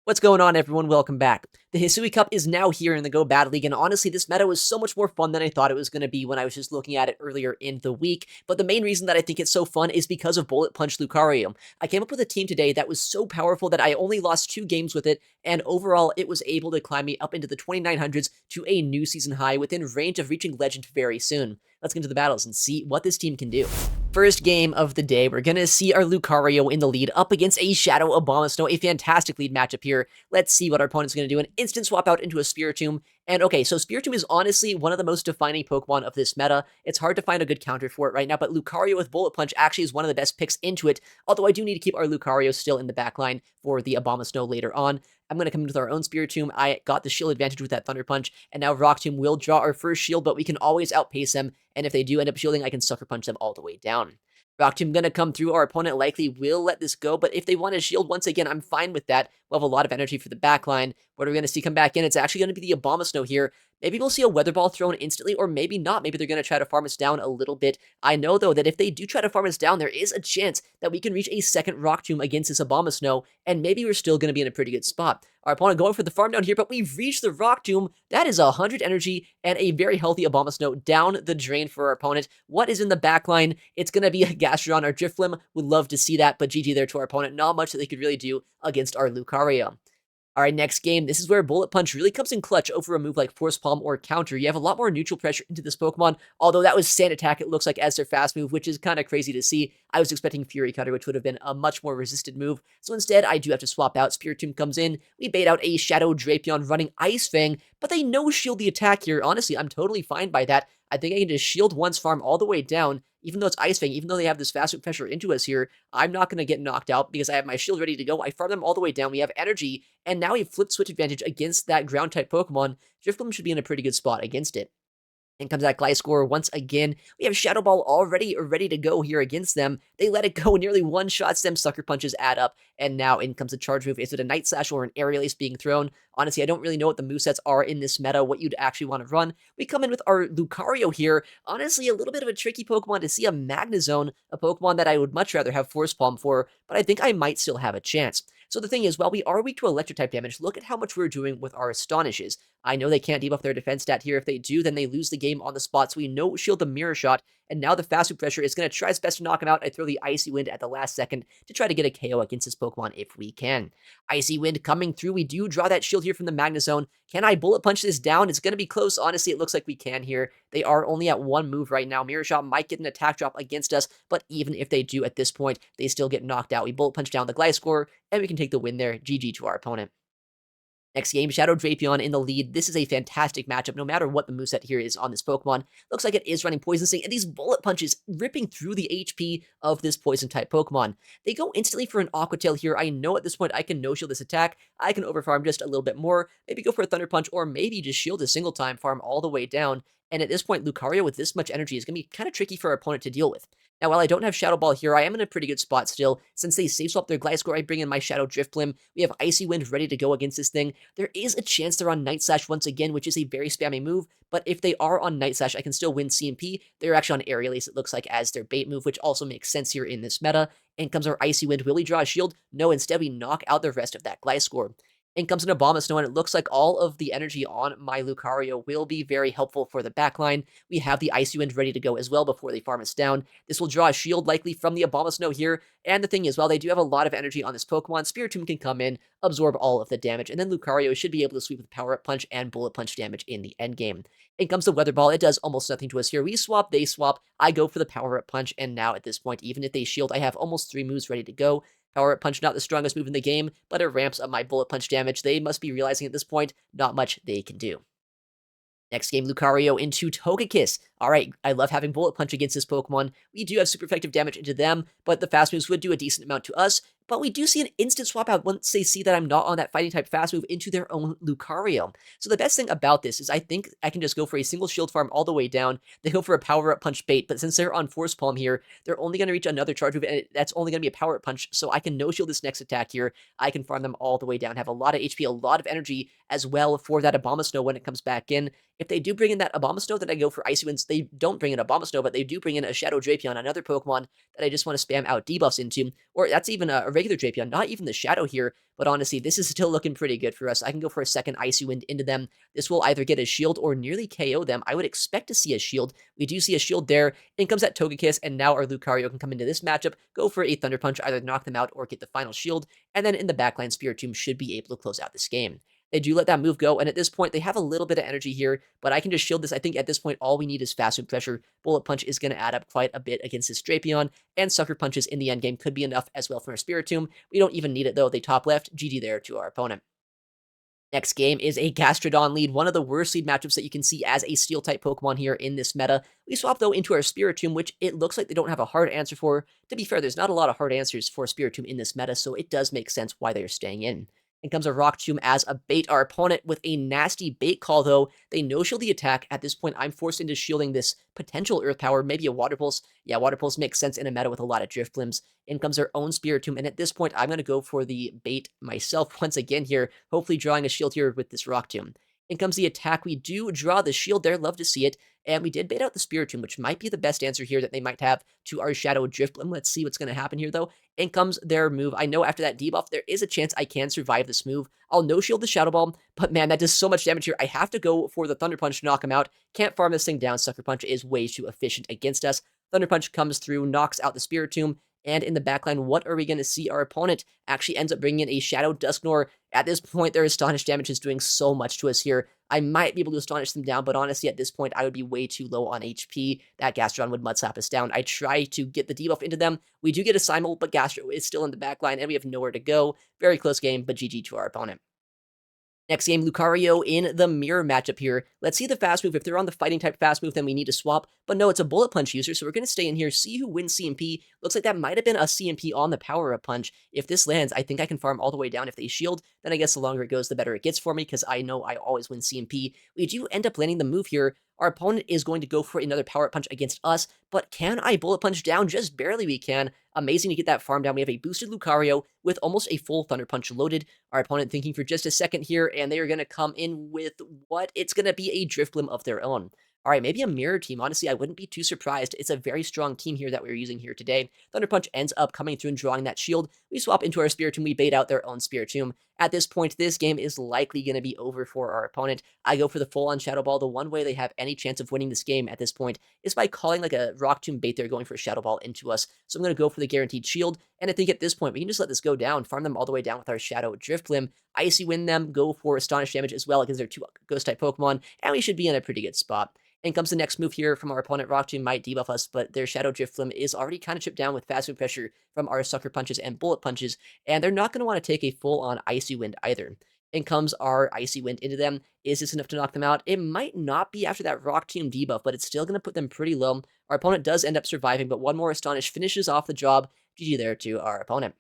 What's going on, everyone? Welcome back. The Hisui Cup is now here in the Go Battle League, and honestly, this meta was so much more fun than I thought it was going to be when I was just looking at it earlier in the week. But the main reason that I think it's so fun is because of Bullet Punch Lucario. I came up with a team today that was so powerful that I only lost 2 games with it, and overall, it was able to climb me up into the 2900s to a new season high within range of reaching Legend very soon. Let's get into the battles and see what this team can do. First game of the day, we're going to see our Lucario in the lead up against a Shadow Abomasnow, a fantastic lead matchup here. Let's see what our opponent's going to do. An instant swap out into a Spiritomb. And okay, so Spiritomb is honestly one of the most defining Pokemon of this meta. It's hard to find a good counter for it right now, but Lucario with Bullet Punch actually is one of the best picks into it, although I do need to keep our Lucario still in the backline for the Abomasnow later on. I'm going to come in with our own Spiritomb. I got the shield advantage with that Thunder Punch, and now Rock Tomb will draw our first shield, but we can always outpace them, and if they do end up shielding, I can Sucker Punch them all the way down. Rock Tomb gonna come through. Our opponent likely will let this go, but if they want to shield once again, I'm fine with that. We'll have a lot of energy for the backline. What are we gonna see come back in? It's actually gonna be the Abomasnow here. Maybe we'll see a Weather Ball thrown instantly, or maybe not. Maybe they're gonna try to farm us down a little bit. I know though that if they do try to farm us down, there is a chance that we can reach a second Rock Tomb against this Abomasnow, and maybe we're still gonna be in a pretty good spot. Our opponent going for the farm down here, but we've reached the Rock Tomb. That is 100 energy and a very healthy Abomasnow down the drain for our opponent. What is in the backline? It's going to be a Gastrodon or Drifblim. Would love to see that, but GG there to our opponent. Not much that they could really do against our Lucario. All right, next game. This is where Bullet Punch really comes in clutch over a move like Force Palm or Counter. You have a lot more neutral pressure into this Pokemon, although that was Sand Attack, it looks like, as their fast move, which is kind of crazy to see. I was expecting Fury Cutter, which would have been a much more resisted move. So instead, I do have to swap out. Spiritomb comes in. We bait out a Shadow Drapion running Ice Fang, but they no-shield the attack here. Honestly, I'm totally fine by that. I think I can just shield once, farm all the way down, even though it's Ice Fang, even though they have this fast pressure into us here. I'm not going to get knocked out because I have my shield ready to go. I farm them all the way down. We have energy, and now we flip switch advantage against that ground type Pokemon. Drifblim should be in a pretty good spot against it. In comes that Gliscor once again. We have Shadow Ball already ready to go here against them. They let it go, nearly one-shots them. Sucker Punches add up, and now in comes the charge move. Is it a Night Slash or an Aerial Ace being thrown? Honestly, I don't really know what the movesets are in this meta, what you'd actually want to run. We come in with our Lucario here. Honestly, a little bit of a tricky Pokemon to see a Magnezone, a Pokemon that I would much rather have Force Palm for, but I think I might still have a chance. So the thing is, while we are weak to Electric-type damage, look at how much we're doing with our Astonishes. I know they can't debuff their defense stat here. If they do, then they lose the game on the spot, so we no shield the Mirror Shot, and now the Fast Food Pressure is going to try its best to knock him out. I throw the Icy Wind at the last second to try to get a KO against this Pokemon if we can. Icy Wind coming through. We do draw that shield here from the Magnezone. Can I Bullet Punch this down? It's going to be close. Honestly, it looks like we can here. They are only at one move right now. Mirror Shot might get an attack drop against us, but even if they do at this point, they still get knocked out. We Bullet Punch down the Gliscor, and we can take the win there. GG to our opponent. Next game, Shadow Drapion in the lead. This is a fantastic matchup, no matter what the moveset here is on this Pokemon. Looks like it is running Poison Sting, and these Bullet Punches ripping through the HP of this Poison-type Pokemon. They go instantly for an Aqua Tail here. I know at this point I can no-shield this attack. I can overfarm just a little bit more, maybe go for a Thunder Punch, or maybe just shield a single time, farm all the way down. And at this point, Lucario with this much energy is going to be kind of tricky for our opponent to deal with. Now, while I don't have Shadow Ball here, I am in a pretty good spot still. Since they safe swap their Gliscor, I bring in my Shadow Driftblim. We have Icy Wind ready to go against this thing. There is a chance they're on Night Slash once again, which is a very spammy move, but if they are on Night Slash, I can still win CMP. They're actually on Aerial Ace, it looks like, as their bait move, which also makes sense here in this meta. In comes our Icy Wind. Will we draw a shield? No, instead we knock out the rest of that Gliscor. In comes an Abomasnow, and it looks like all of the energy on my Lucario will be very helpful for the backline. We have the Icy Wind ready to go as well before they farm us down. This will draw a shield likely from the Abomasnow here, and the thing is, while they do have a lot of energy on this Pokemon, Spiritomb can come in, absorb all of the damage, and then Lucario should be able to sweep with Power-Up Punch and Bullet Punch damage in the endgame. In comes the Weather Ball. It does almost nothing to us here. We swap, they swap, I go for the Power-Up Punch, and now at this point, even if they shield, I have almost 3 moves ready to go. Power-Up Punch, not the strongest move in the game, but it ramps up my Bullet Punch damage. They must be realizing at this point, not much they can do. Next game, Lucario into Togekiss. Alright, I love having Bullet Punch against this Pokemon. We do have super effective damage into them, but the fast moves would do a decent amount to us. But we do see an instant swap out once they see that I'm not on that fighting type fast move into their own Lucario. So the best thing about this is I think I can just go for a single shield farm all the way down. They go for a Power-Up Punch bait, but since they're on Force Palm here, they're only going to reach another charge move, and that's only going to be a Power-Up Punch, so I can no-shield this next attack here. I can farm them all the way down, have a lot of HP, a lot of energy as well for that Abomasnow when it comes back in. If they do bring in that Abomasnow, then I go for Icy Winds. They don't bring in Abomasnow, but they do bring in a Shadow Drapion, another Pokemon that I just want to spam out debuffs into, or that's even a regular Drapion, not even the Shadow here, but honestly, this is still looking pretty good for us. I can go for a second Icy Wind into them. This will either get a shield or nearly KO them. I would expect to see a shield. We do see a shield there. In comes that Togekiss, and now our Lucario can come into this matchup, go for a Thunder Punch, either knock them out or get the final shield, and then in the backline, Spiritomb should be able to close out this game. They do let that move go, and at this point, they have a little bit of energy here, but I can just shield this. I think at this point, all we need is fast move pressure. Bullet Punch is going to add up quite a bit against this Drapion, and Sucker Punches in the end game could be enough as well from our Spiritomb. We don't even need it, though. They top left. GG there to our opponent. Next game is a Gastrodon lead, one of the worst lead matchups that you can see as a Steel-type Pokemon here in this meta. We swap, though, into our Spiritomb, which it looks like they don't have a hard answer for. To be fair, there's not a lot of hard answers for Spiritomb in this meta, so it does make sense why they're staying in. In comes a Rock Tomb as a bait. Our opponent with a nasty bait call, though. They no-shield the attack. At this point, I'm forced into shielding this potential Earth Power, maybe a Water Pulse. Yeah, Water Pulse makes sense in a meta with a lot of Drift Limbs. In comes our own Spiritomb, and at this point, I'm going to go for the bait myself once again here, hopefully drawing a shield here with this Rock Tomb. In comes the attack. We do draw the shield there. Love to see it. And we did bait out the Spiritomb, which might be the best answer here that they might have to our Shadow Driftblim. Let's see what's going to happen here, though. In comes their move. I know after that debuff, there is a chance I can survive this move. I'll no-shield the Shadow Ball, but man, that does so much damage here. I have to go for the Thunder Punch to knock him out. Can't farm this thing down. Sucker Punch is way too efficient against us. Thunder Punch comes through, knocks out the Spiritomb. And in the backline, what are we going to see? Our opponent actually ends up bringing in a Shadow Dusknoir. At this point, their Astonish damage is doing so much to us here. I might be able to Astonish them down, but honestly, at this point, I would be way too low on HP. That Gastrodon would mud slap us down. I try to get the debuff into them. We do get a Simul, but Gastro is still in the backline, and we have nowhere to go. Very close game, but GG to our opponent. Next game, Lucario in the mirror matchup here. Let's see the fast move. If they're on the fighting type fast move, then we need to swap. But no, it's a bullet punch user, so we're going to stay in here, see who wins CMP. Looks like that might have been a CMP on the power-up punch. If this lands, I think I can farm all the way down. If they shield, then I guess the longer it goes, the better it gets for me, because I know I always win CMP. We do end up landing the move here. Our opponent is going to go for another power punch against us, but can I bullet punch down? Just barely we can. Amazing to get that farm down. We have a boosted Lucario with almost a full Thunder Punch loaded. Our opponent thinking for just a second here, and they are going to come in with what? It's going to be a Drifblim of their own. All right, maybe a mirror team. Honestly, I wouldn't be too surprised. It's a very strong team here that we're using here today. Thunder Punch ends up coming through and drawing that shield. We swap into our Spiritomb. We bait out their own Spiritomb. At this point, this game is likely going to be over for our opponent. I go for the full-on Shadow Ball. The one way they have any chance of winning this game at this point is by calling like a Rock Tomb bait there, going for a Shadow Ball into us. So I'm going to go for the guaranteed shield. And I think at this point, we can just let this go down, farm them all the way down with our Shadow Driftblim, Icy Wind them, go for Astonish damage as well against their two Ghost-type Pokemon, and we should be in a pretty good spot. In comes the next move here from our opponent. Rock Tomb might debuff us, but their Shadow Driftblim is already kind of chipped down with fast move pressure from our Sucker Punches and Bullet Punches, and they're not going to want to take a full-on Icy Wind either. In comes our Icy Wind into them. Is this enough to knock them out? It might not be after that Rock Tomb debuff, but it's still going to put them pretty low. Our opponent does end up surviving, but one more Astonish finishes off the job. GG there to our opponent.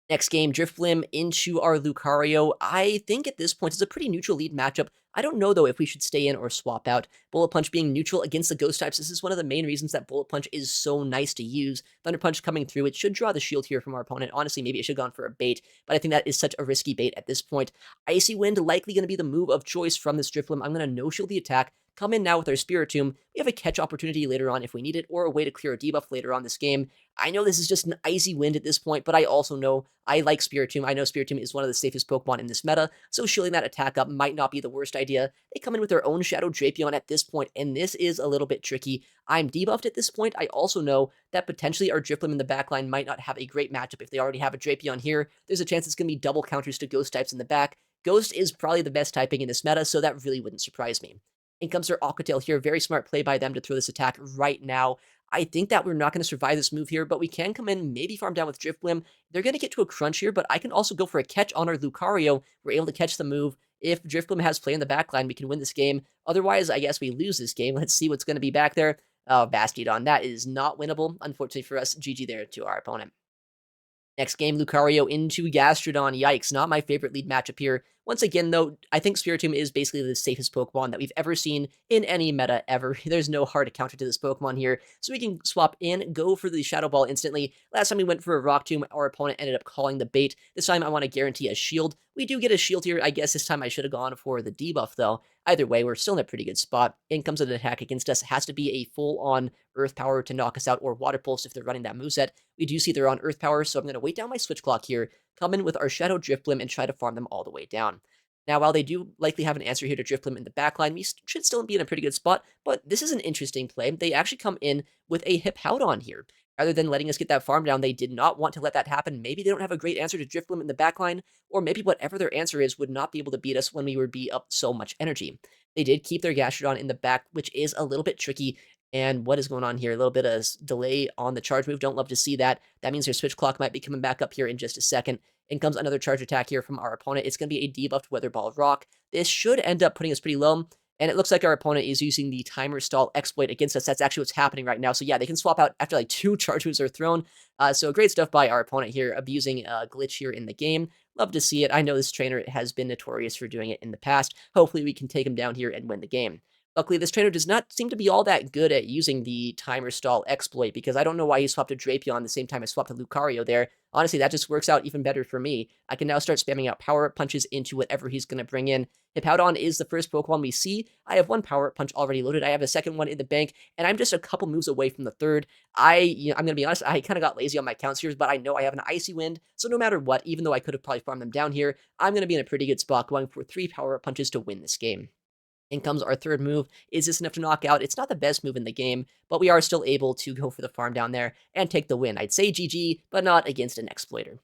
Next game, Drifblim into our Lucario. I think at this point it's a pretty neutral lead matchup. I don't know, though, if we should stay in or swap out. Bullet Punch being neutral against the Ghost types, this is one of the main reasons that Bullet Punch is so nice to use. Thunder Punch coming through, it should draw the shield here from our opponent. Honestly, maybe it should have gone for a bait, but I think that is such a risky bait at this point. Icy Wind likely going to be the move of choice from this Drifblim. I'm going to no-shield the attack. Come in now with our Spiritomb. We have a catch opportunity later on if we need it, or a way to clear a debuff later on this game. I know this is just an Icy Wind at this point, but I also know I like Spiritomb. I know Spiritomb is one of the safest Pokemon in this meta, so shielding that attack up might not be the worst idea. They come in with their own Shadow Drapion at this point, and this is a little bit tricky. I'm debuffed at this point. I also know that potentially our Drifblim in the backline might not have a great matchup. If they already have a Drapion here, there's a chance it's going to be double counters to Ghost types in the back. Ghost is probably the best typing in this meta, so that really wouldn't surprise me. In comes their Aquatail here. Very smart play by them to throw this attack right now. I think that we're not going to survive this move here, but we can come in, maybe farm down with Drifblim. They're going to get to a crunch here, but I can also go for a catch on our Lucario. We're able to catch the move. If Drifblim has play in the backline, we can win this game. Otherwise, I guess we lose this game. Let's see what's going to be back there. Oh, Bastiodon. That is not winnable, unfortunately for us. GG there to our opponent. Next game, Lucario into Gastrodon. Yikes, not my favorite lead matchup here. Once again, though, I think Spiritomb is basically the safest Pokemon that we've ever seen in any meta ever. There's no hard counter to this Pokemon here, so we can swap in, go for the Shadow Ball instantly. Last time we went for a Rock Tomb, our opponent ended up calling the bait. This time I want to guarantee a shield. We do get a shield here. I guess this time I should have gone for the debuff, though. Either way, we're still in a pretty good spot. In comes an attack against us. It has to be a full-on Earth Power to knock us out, or Water Pulse if they're running that moveset. We do see they're on Earth Power, so I'm going to wait down my Switch Clock here, come in with our Shadow Drifblim, and try to farm them all the way down. Now, while they do likely have an answer here to Drifblim in the backline, we should still be in a pretty good spot, but this is an interesting play. They actually come in with a Hippowdon here. Rather than letting us get that farm down, they did not want to let that happen. Maybe they don't have a great answer to Drifblim in the backline, or maybe whatever their answer is would not be able to beat us when we would be up so much energy. They did keep their Gastrodon in the back, which is a little bit tricky. And what is going on here? A little bit of delay on the charge move. Don't love to see that. That means their Switch Clock might be coming back up here in just a second. In comes another charge attack here from our opponent. It's going to be a debuffed Weather Ball Rock. This should end up putting us pretty low. And it looks like our opponent is using the timer stall exploit against us. That's actually what's happening right now. So yeah, they can swap out after like 2 charge moves are thrown. So great stuff by our opponent here, abusing a glitch here in the game. Love to see it. I know this trainer has been notorious for doing it in the past. Hopefully we can take him down here and win the game. Luckily, this trainer does not seem to be all that good at using the timer stall exploit, because I don't know why he swapped a Drapion the same time I swapped a Lucario there. Honestly, that just works out even better for me. I can now start spamming out Power Up Punches into whatever he's going to bring in. Hippowdon is the first Pokemon we see. I have 1 Power Up Punch already loaded. I have a second one in the bank, and I'm just a couple moves away from the third. I'm going to be honest, I kind of got lazy on my counts here, but I know I have an Icy Wind, so no matter what, even though I could have probably farmed them down here, I'm going to be in a pretty good spot going for 3 Power Up Punches to win this game. In comes our third move. Is this enough to knock out? It's not the best move in the game, but we are still able to go for the farm down there and take the win. I'd say GG, but not against an exploiter.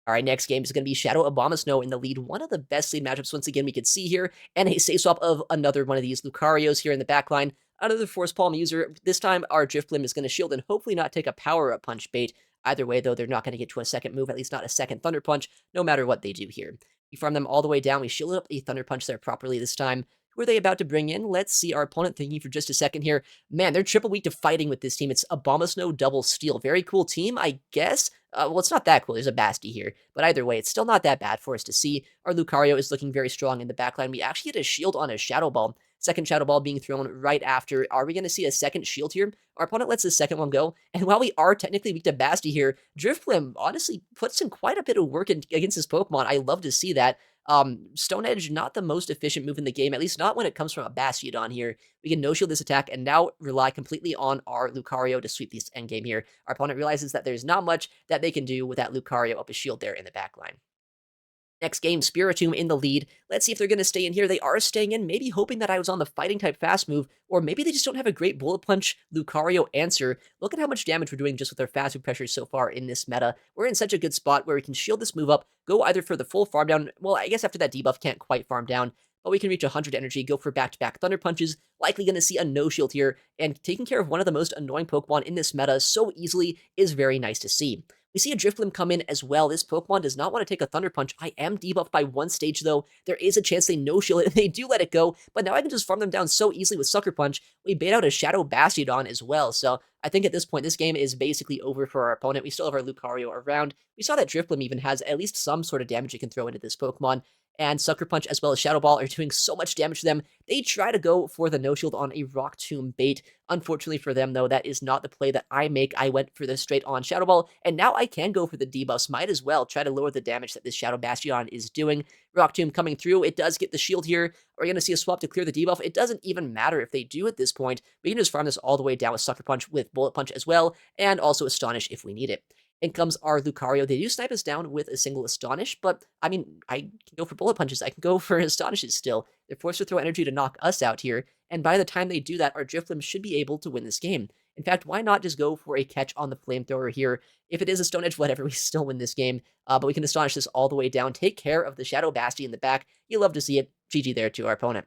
All right, next game is going to be Shadow Abomasnow in the lead. One of the best lead matchups, once again, we could see here. And a safe swap of another one of these Lucarios here in the backline. Another Force Palm user. This time, our Drifblim is going to shield and hopefully not take a Power-Up Punch bait. Either way, though, they're not going to get to a second move, at least not a second Thunder Punch, no matter what they do here. We farm them all the way down. We shielded up a Thunder Punch there properly this time. Who are they about to bring in? Let's see our opponent thinking for just a second here. Man, they're triple weak to fighting with this team. It's Abomasnow double steal. Very cool team, I guess. Well, it's not that cool. There's a Basti here. But either way, it's still not that bad for us to see. Our Lucario is looking very strong in the backline. We actually get a shield on a Shadow Ball. Second Shadow Ball being thrown right after. Are we going to see a second shield here? Our opponent lets the second one go. And while we are technically weak to Basti here, Drifblim honestly puts in quite a bit of work against this Pokemon. I love to see that. Stone Edge, not the most efficient move in the game, at least not when it comes from a Bastiodon here. We can no-shield this attack and now rely completely on our Lucario to sweep this endgame here. Our opponent realizes that there's not much that they can do with that Lucario up a shield there in the backline. Next game, Spiritomb in the lead. Let's see if they're going to stay in here. They are staying in, maybe hoping that I was on the fighting type fast move, or maybe they just don't have a great Bullet Punch Lucario answer. Look at how much damage we're doing just with our fast move pressure so far in this meta. We're in such a good spot where we can shield this move up, go either for the full farm down. Well, I guess after that debuff can't quite farm down, but we can reach 100 energy, go for back-to-back Thunder Punches, likely going to see a no-shield here, and taking care of one of the most annoying Pokemon in this meta so easily is very nice to see. We see a Drifblim come in as well. This Pokemon does not want to take a Thunder Punch. I am debuffed by 1 stage, though. There is a chance they no-shield it, and they do let it go, but now I can just farm them down so easily with Sucker Punch. We bait out a Shadow Bastiodon as well, so I think at this point, this game is basically over for our opponent. We still have our Lucario around. We saw that Drifblim even has at least some sort of damage it can throw into this Pokemon, and Sucker Punch as well as Shadow Ball are doing so much damage to them. They try to go for the no-shield on a Rock Tomb bait. Unfortunately for them, though, that is not the play that I make. I went for the straight-on Shadow Ball, and now I can go for the debuffs. Might as well try to lower the damage that this Shadow Bastion is doing. Rock Tomb coming through. It does get the shield here. We're going to see a swap to clear the debuff. It doesn't even matter if they do at this point. We can just farm this all the way down with Sucker Punch, with Bullet Punch as well, and also Astonish if we need it. In comes our Lucario. They do snipe us down with a single Astonish, but, I mean, I can go for Bullet Punches. I can go for Astonishes still. They're forced to throw energy to knock us out here, and by the time they do that, our Drifblim should be able to win this game. In fact, why not just go for a catch on the Flamethrower here? If it is a Stone Edge, whatever, we still win this game, but we can Astonish this all the way down, take care of the Shadow Basti in the back. You love to see it. GG there to our opponent.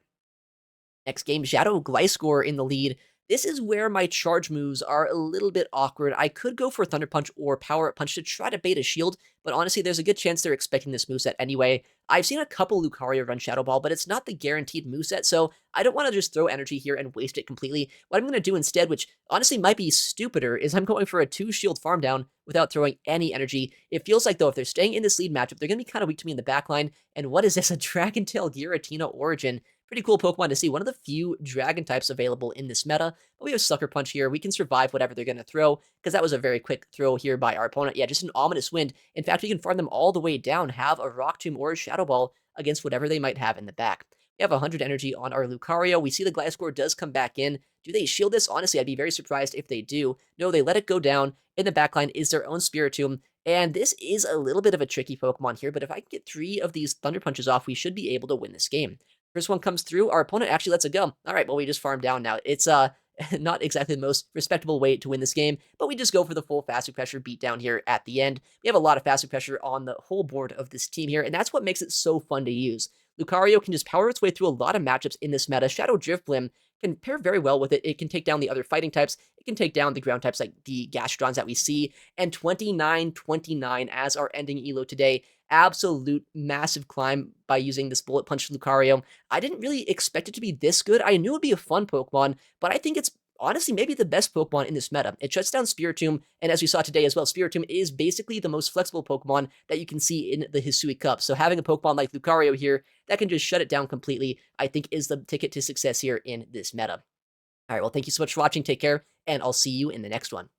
Next game, Shadow Gliscor in the lead. This is where my charge moves are a little bit awkward. I could go for Thunder Punch or Power Up Punch to try to bait a shield, but honestly, there's a good chance they're expecting this moveset anyway. I've seen a couple Lucario run Shadow Ball, but it's not the guaranteed moveset, so I don't want to just throw energy here and waste it completely. What I'm going to do instead, which honestly might be stupider, is I'm going for a 2-shield farm down without throwing any energy. It feels like, though, if they're staying in this lead matchup, they're going to be kind of weak to me in the backline. And what is this? A Dragon Tail Giratina Origin. Pretty cool Pokemon to see. One of the few Dragon types available in this meta. But we have Sucker Punch here. We can survive whatever they're going to throw, because that was a very quick throw here by our opponent. Yeah, just an Ominous Wind. In fact, we can farm them all the way down, have a Rock Tomb or a Shadow Ball against whatever they might have in the back. We have 100 energy on our Lucario. We see the Gliscor does come back in. Do they shield this? Honestly, I'd be very surprised if they do. No, they let it go down. In the backline is their own Spiritomb. And this is a little bit of a tricky Pokemon here, but if I can get 3 of these Thunder Punches off, we should be able to win this game. First one comes through. Our opponent actually lets it go. All right, well, we just farm down now. It's not exactly the most respectable way to win this game, but we just go for the full Fast Pressure beatdown here at the end. We have a lot of Fast Pressure on the whole board of this team here, and that's what makes it so fun to use. Lucario can just power its way through a lot of matchups in this meta. Shadow Drifblim can pair very well with it. It can take down the other fighting types. It can take down the ground types like the Gastrodons that we see. And 29-29 as our ending elo today. Absolute massive climb by using this Bullet Punch Lucario. I didn't really expect it to be this good. I knew it would be a fun Pokemon, but I think it's honestly maybe the best Pokemon in this meta. It shuts down Spiritomb, and as we saw today as well, Spiritomb is basically the most flexible Pokemon that you can see in the Hisui Cup. So having a Pokemon like Lucario here that can just shut it down completely, I think is the ticket to success here in this meta. All right, well, thank you so much for watching. Take care, and I'll see you in the next one.